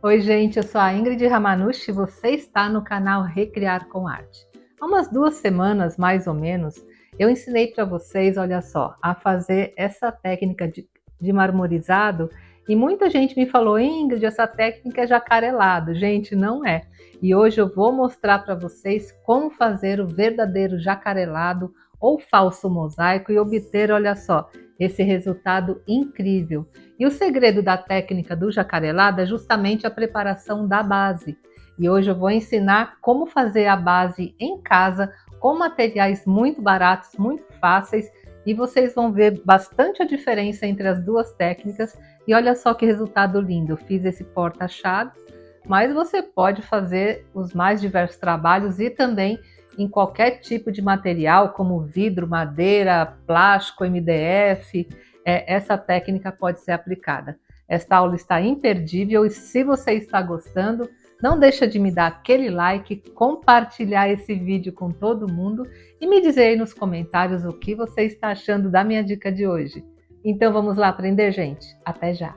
Oi, gente, eu sou a Ingrid Ramanushi e você está no canal Recriar com Arte. Há umas 2 semanas, mais ou menos, eu ensinei para vocês, olha só, a fazer essa técnica de marmorizado e muita gente me falou, Ingrid, essa técnica é jacarelado. Gente, não é. E hoje eu vou mostrar para vocês como fazer o verdadeiro jacarelado ou falso mosaico e obter, olha só, esse resultado incrível. E o segredo da técnica do jacarelado é justamente a preparação da base. E hoje eu vou ensinar como fazer a base em casa com materiais muito baratos, muito fáceis, e vocês vão ver bastante a diferença entre as duas técnicas. E olha só que resultado lindo! Eu fiz esse porta-chaves, mas você pode fazer os mais diversos trabalhos e também em qualquer tipo de material, como vidro, madeira, plástico, MDF. Essa técnica pode ser aplicada. Esta aula está imperdível e se você está gostando, não deixa de me dar aquele like, compartilhar esse vídeo com todo mundo e me dizer aí nos comentários o que você está achando da minha dica de hoje. Então vamos lá aprender, gente? Até já!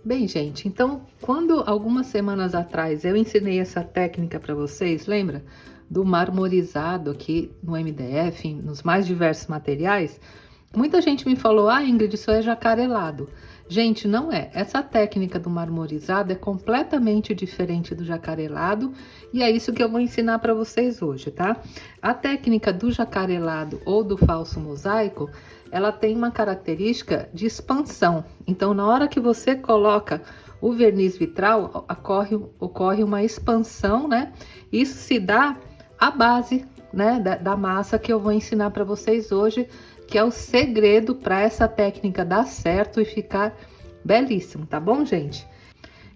Bem, gente, então quando algumas semanas atrás eu ensinei essa técnica para vocês, lembra? Do marmorizado aqui no MDF, nos mais diversos materiais, muita gente me falou, ah, Ingrid, isso é jacarelado. Gente, não é. Essa técnica do marmorizado é completamente diferente do jacarelado e é isso que eu vou ensinar para vocês hoje, tá? A técnica do jacarelado ou do falso mosaico, ela tem uma característica de expansão. Então, na hora que você coloca o verniz vitral, ocorre uma expansão, né? Isso se dá à base, né, da massa que eu vou ensinar para vocês hoje, que é o segredo para essa técnica dar certo e ficar belíssimo, tá bom, gente?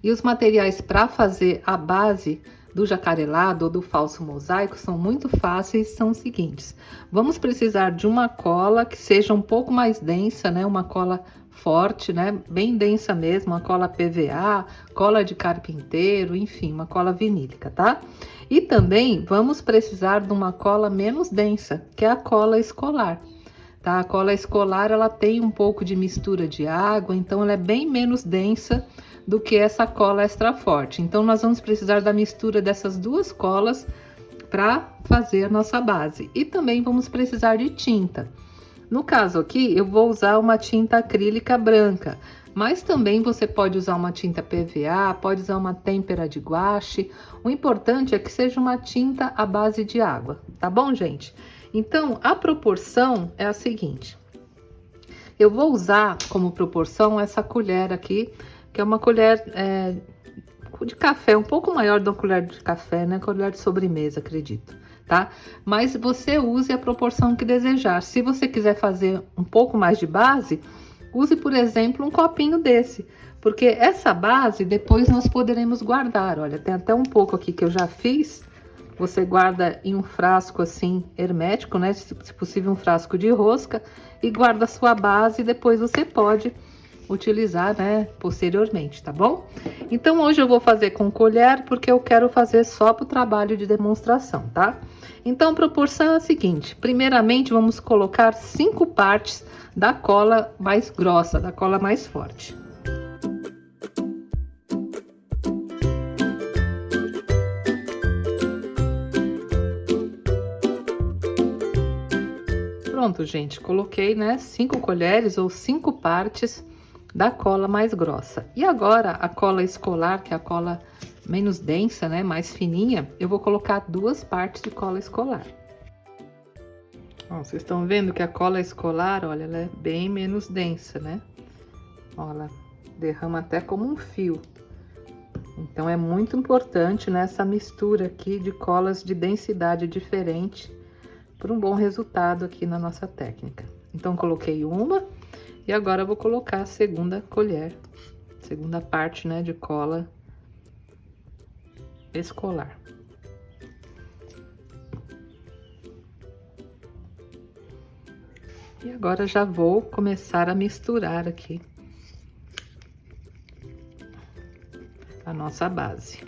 E os materiais para fazer a base do jacarelado ou do falso mosaico são muito fáceis, são os seguintes. Vamos precisar de uma cola que seja um pouco mais densa, né? Uma cola forte, né? Bem densa mesmo, uma cola PVA, cola de carpinteiro, enfim, uma cola vinílica, tá? E também vamos precisar de uma cola menos densa, que é a cola escolar. Tá? A cola escolar, ela tem um pouco de mistura de água, então ela é bem menos densa do que essa cola extra forte. Então nós vamos precisar da mistura dessas duas colas para fazer a nossa base. E também vamos precisar de tinta. No caso aqui, eu vou usar uma tinta acrílica branca, mas também você pode usar uma tinta PVA, pode usar uma têmpera de guache. O importante é que seja uma tinta à base de água, tá bom, gente? Então, a proporção é a seguinte. Eu vou usar como proporção essa colher aqui, que é uma colher de café, um pouco maior da colher de café, né? Colher de sobremesa, acredito, tá? Mas você use a proporção que desejar. Se você quiser fazer um pouco mais de base, use, por exemplo, um copinho desse, porque essa base depois nós poderemos guardar. Olha, tem até um pouco aqui que eu já fiz. Você guarda em um frasco assim hermético, né? Se possível, um frasco de rosca, e guarda a sua base e depois você pode utilizar, né, posteriormente, tá bom? Então hoje eu vou fazer com colher porque eu quero fazer só para o trabalho de demonstração, tá? Então a proporção é a seguinte: primeiramente vamos colocar 5 partes da cola mais grossa, da cola mais forte. Pronto, gente, coloquei, né, 5 colheres ou 5 partes da cola mais grossa. E agora a cola escolar, que é a cola menos densa, né, mais fininha, eu vou colocar 2 partes de cola escolar. Ó, vocês estão vendo que a cola escolar, olha, ela é bem menos densa, né? Ó, ela derrama até como um fio. Então é muito importante nessa mistura aqui de colas de densidade diferente para um bom resultado aqui na nossa técnica. Então coloquei uma e agora eu vou colocar a segunda colher, segunda parte, né, de cola escolar. E agora já vou começar a misturar aqui a nossa base.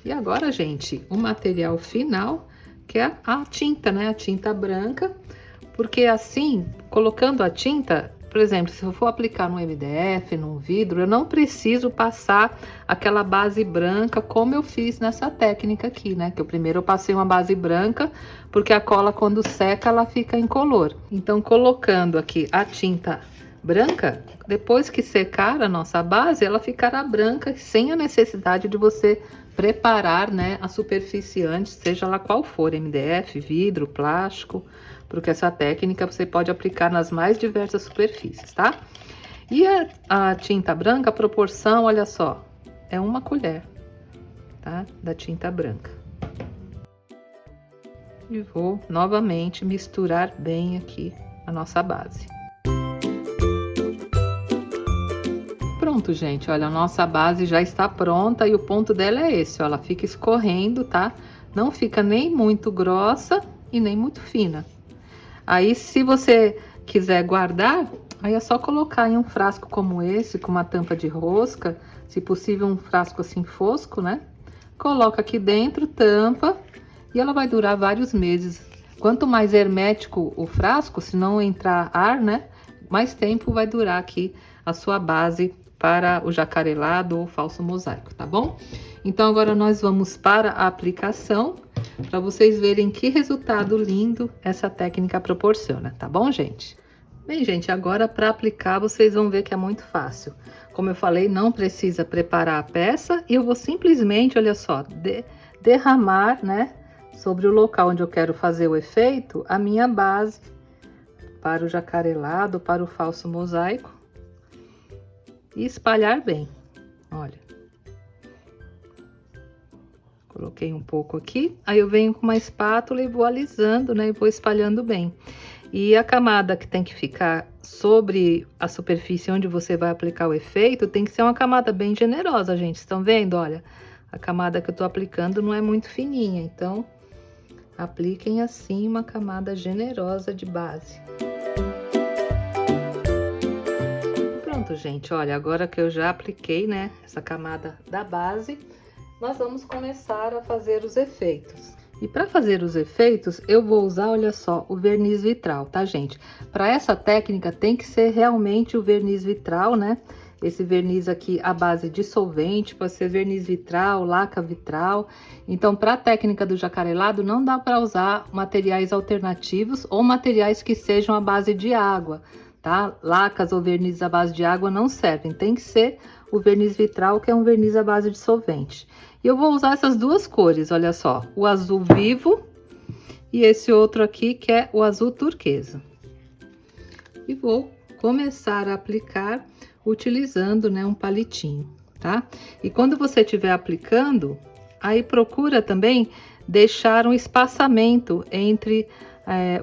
E agora, gente, o material final, que é a tinta, né? A tinta branca, porque assim, colocando a tinta, por exemplo, se eu for aplicar no MDF, num vidro, eu não preciso passar aquela base branca como eu fiz nessa técnica aqui, né? Que primeiro eu passei uma base branca, porque a cola quando seca ela fica incolor. Então, colocando aqui a tinta branca, depois que secar a nossa base, ela ficará branca, sem a necessidade de você preparar, né, a superfície antes, seja lá qual for, MDF, vidro, plástico, porque essa técnica você pode aplicar nas mais diversas superfícies, tá? E a tinta branca, a proporção, olha só, é 1 colher, tá? Da tinta branca. E vou novamente misturar bem aqui a nossa base. Pronto, gente, olha, a nossa base já está pronta e o ponto dela é esse, ó, ela fica escorrendo, tá? Não fica nem muito grossa e nem muito fina. Aí, se você quiser guardar, aí é só colocar em um frasco como esse, com uma tampa de rosca, se possível um frasco assim fosco, né? Coloca aqui dentro, tampa, e ela vai durar vários meses. Quanto mais hermético o frasco, se não entrar ar, né? Mais tempo vai durar aqui a sua base para o jacarelado ou falso mosaico, tá bom? Então, agora nós vamos para a aplicação, para vocês verem que resultado lindo essa técnica proporciona, tá bom, gente? Bem, gente, agora para aplicar vocês vão ver que é muito fácil. Como eu falei, não precisa preparar a peça e eu vou simplesmente, olha só, derramar, né, sobre o local onde eu quero fazer o efeito, a minha base para o jacarelado, para o falso mosaico. E espalhar bem, olha. Coloquei um pouco aqui, aí eu venho com uma espátula e vou alisando, né, e vou espalhando bem. E a camada que tem que ficar sobre a superfície onde você vai aplicar o efeito, tem que ser uma camada bem generosa, gente. Estão vendo? Olha, a camada que eu tô aplicando não é muito fininha, então apliquem assim uma camada generosa de base. Pronto, gente, olha, agora que eu já apliquei, né, essa camada da base, nós vamos começar a fazer os efeitos. E para fazer os efeitos, eu vou usar, olha só, o verniz vitral, tá, gente? Para essa técnica tem que ser realmente o verniz vitral, né? Esse verniz aqui à base de solvente, pode ser verniz vitral, laca vitral. Então, para a técnica do jacarelado, não dá para usar materiais alternativos ou materiais que sejam à base de água, tá? Lacas ou verniz à base de água não servem, tem que ser o verniz vitral, que é um verniz à base de solvente. E eu vou usar essas duas cores, olha só, o azul vivo e esse outro aqui, que é o azul turquesa. E vou começar a aplicar utilizando, né, um palitinho, tá? E quando você estiver aplicando, aí procura também deixar um espaçamento entre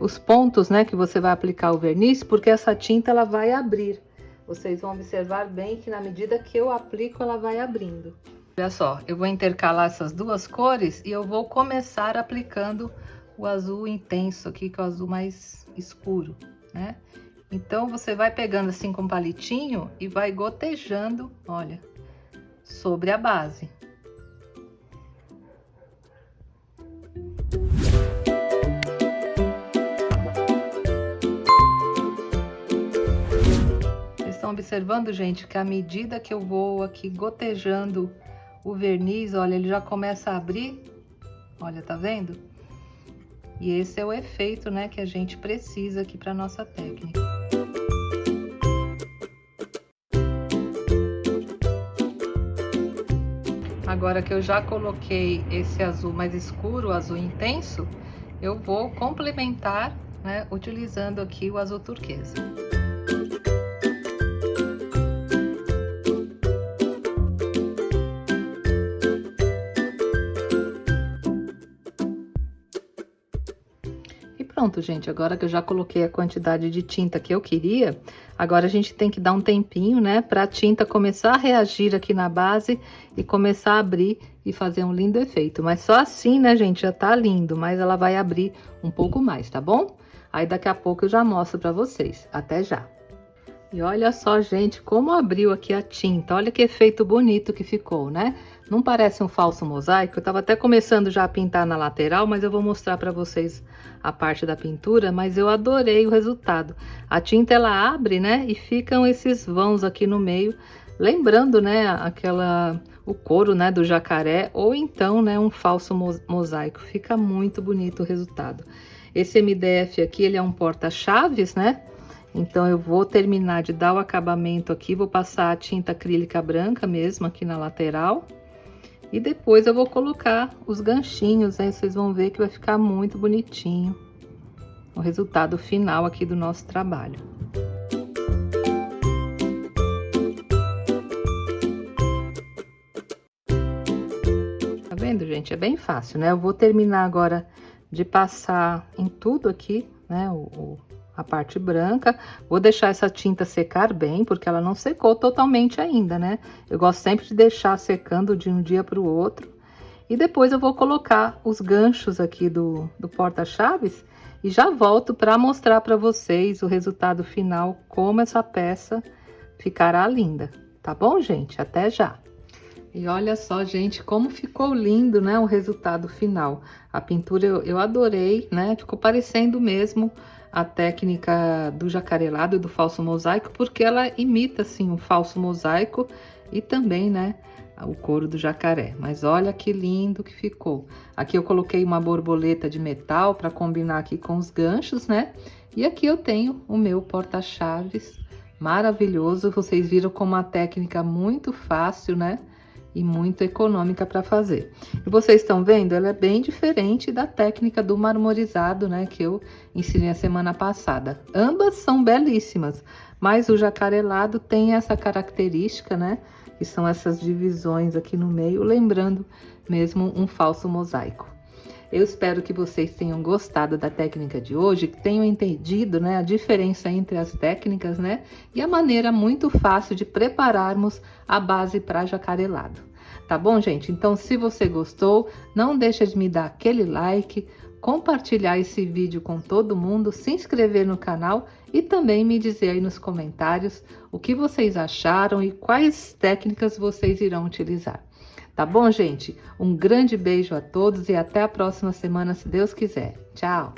os pontos, né, que você vai aplicar o verniz, porque essa tinta ela vai abrir. Vocês vão observar bem que na medida que eu aplico, ela vai abrindo. Olha só, eu vou intercalar essas duas cores e eu vou começar aplicando o azul intenso aqui, que é o azul mais escuro, né? Então, você vai pegando assim com palitinho e vai gotejando, olha, sobre a base. Vocês estão observando, gente, que à medida que eu vou aqui gotejando o verniz, olha, ele já começa a abrir, olha, tá vendo? E esse é o efeito, né, que a gente precisa aqui para nossa técnica. Agora que eu já coloquei esse azul mais escuro, o azul intenso, eu vou complementar, né, utilizando aqui o azul turquesa. Pronto, gente, agora que eu já coloquei a quantidade de tinta que eu queria, agora a gente tem que dar um tempinho, né, para a tinta começar a reagir aqui na base e começar a abrir e fazer um lindo efeito. Mas só assim, né, gente, já tá lindo, mas ela vai abrir um pouco mais, tá bom? Aí daqui a pouco eu já mostro para vocês. Até já! E olha só, gente, como abriu aqui a tinta. Olha que efeito bonito que ficou, né? Não parece um falso mosaico? Eu tava até começando já a pintar na lateral, mas eu vou mostrar para vocês a parte da pintura, mas eu adorei o resultado. A tinta, ela abre, né? E ficam esses vãos aqui no meio, lembrando, né, o couro, né, do jacaré, ou então, né, um falso mosaico. Fica muito bonito o resultado. Esse MDF aqui, ele é um porta-chaves, né? Então, eu vou terminar de dar o acabamento aqui, vou passar a tinta acrílica branca mesmo aqui na lateral. E depois eu vou colocar os ganchinhos, aí vocês vão ver que vai ficar muito bonitinho o resultado final aqui do nosso trabalho. Tá vendo, gente? É bem fácil, né? Eu vou terminar agora de passar em tudo aqui, né? A parte branca. Vou deixar essa tinta secar bem, porque ela não secou totalmente ainda, né? Eu gosto sempre de deixar secando de um dia para o outro. E depois eu vou colocar os ganchos aqui do porta-chaves e já volto para mostrar para vocês o resultado final, como essa peça ficará linda. Tá bom, gente? Até já! E olha só, gente, como ficou lindo, né, o resultado final. A pintura eu adorei, né, ficou parecendo mesmo a técnica do jacarelado e do falso mosaico, porque ela imita, assim, um falso mosaico e também, né, o couro do jacaré. Mas olha que lindo que ficou. Aqui eu coloquei uma borboleta de metal para combinar aqui com os ganchos, né, e aqui eu tenho o meu porta-chaves maravilhoso. Vocês viram como uma técnica muito fácil, né, e muito econômica para fazer. E vocês estão vendo, ela é bem diferente da técnica do marmorizado, né, que eu ensinei a semana passada. Ambas são belíssimas, mas o jacarelado tem essa característica, né, que são essas divisões aqui no meio, lembrando mesmo um falso mosaico. Eu espero que vocês tenham gostado da técnica de hoje, que tenham entendido, né, a diferença entre as técnicas, né, e a maneira muito fácil de prepararmos a base para jacarelado. Tá bom, gente? Então, se você gostou, não deixa de me dar aquele like, compartilhar esse vídeo com todo mundo, se inscrever no canal e também me dizer aí nos comentários o que vocês acharam e quais técnicas vocês irão utilizar. Tá bom, gente? Um grande beijo a todos e até a próxima semana, se Deus quiser. Tchau!